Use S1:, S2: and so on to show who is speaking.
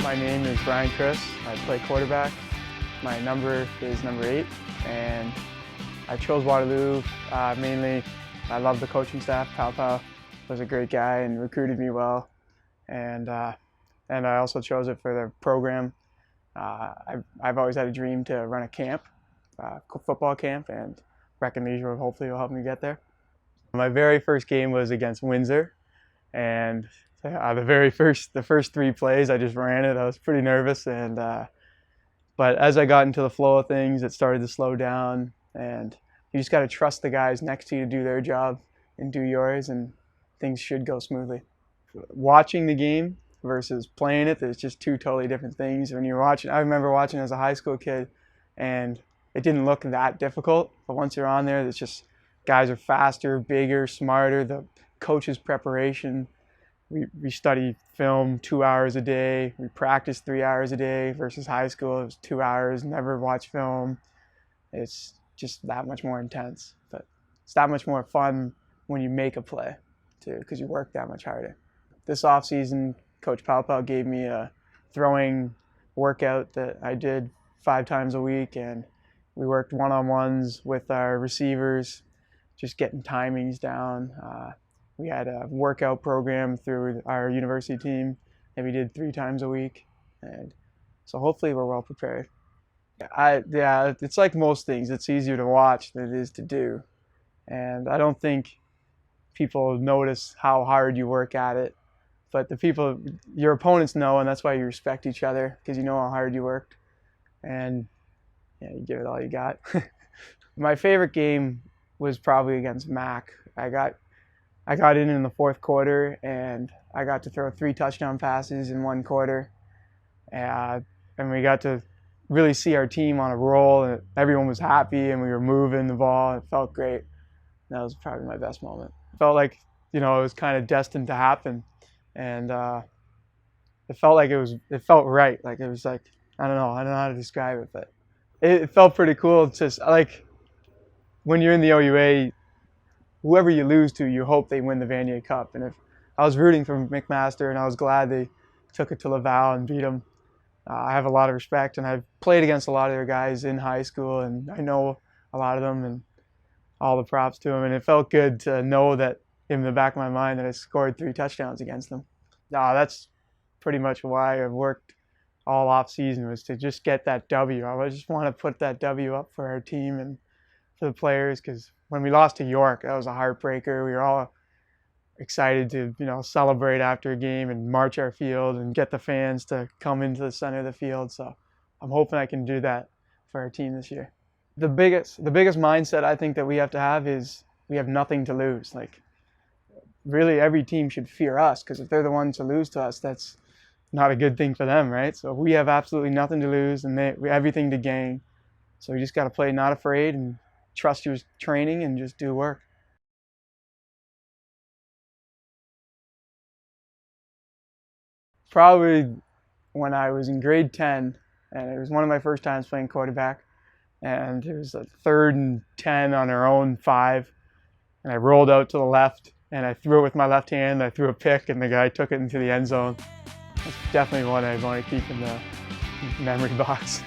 S1: My name is Brian Chris. I play quarterback. My number is number 8, and I chose Waterloo mainly. I love the coaching staff. Pal was a great guy and recruited me well, and I also chose it for the program. I've always had a dream to run a camp, football camp, and Rec and Leisure hopefully will help me get there. My very first game was against Windsor, and the first 3 plays I just ran it. I was pretty nervous, but as I got into the flow of things, it started to slow down, and you just got to trust the guys next to you to do their job and do yours, and things should go smoothly. Watching the game versus playing it, there's just 2 totally different things. When you're watching, I remember watching as a high school kid, and it didn't look that difficult, but once you're on there, it's just guys are faster, bigger, smarter. The coach's preparation. We study film 2 hours a day. We practice 3 hours a day versus high school. It was 2 hours, never watch film. It's just that much more intense. But it's that much more fun when you make a play, too, because you work that much harder. This offseason, Coach Pal gave me a throwing workout that I did 5 times a week, and we worked one-on-ones with our receivers, just getting timings down. We had a workout program through our university team that we did 3 times a week, and so hopefully we're well prepared. Yeah, it's like most things. It's easier to watch than it is to do, and I don't think people notice how hard you work at it. But your opponents know, and that's why you respect each other, because you know how hard you worked, and yeah, you give it all you got. My favorite game was probably against Mac. I got in the 4th quarter, and I got to throw 3 touchdown passes in 1 quarter, and we got to really see our team on a roll, and everyone was happy, and we were moving the ball. It felt great. That was probably my best moment. It felt like, it was kind of destined to happen, and it felt right. Like it was like, I don't know how to describe it, but it felt pretty cool. Just like when you're in the OUA, whoever you lose to, you hope they win the Vanier Cup. And if I was rooting for McMaster, and I was glad they took it to Laval and beat them. I have a lot of respect, and I've played against a lot of their guys in high school, and I know a lot of them, and all the props to them. And it felt good to know that in the back of my mind that I scored 3 touchdowns against them. That's pretty much why I've worked all off season, was to just get that W. I just want to put that W up for our team and for the players, because when we lost to York, that was a heartbreaker. We were all excited to, celebrate after a game and march our field and get the fans to come into the center of the field. So I'm hoping I can do that for our team this year. The biggest mindset I think that we have to have is we have nothing to lose. Like, really, every team should fear us, because if they're the ones to lose to us, that's not a good thing for them, right? So we have absolutely nothing to lose, and we have everything to gain. So we just got to play not afraid and trust your training and just do work. Probably when I was in grade 10, and it was one of my first times playing quarterback, and it was a 3rd and 10 on our own 5, and I rolled out to the left, and I threw it with my left hand. I threw a pick, and the guy took it into the end zone. That's definitely one I want to keep in the memory box.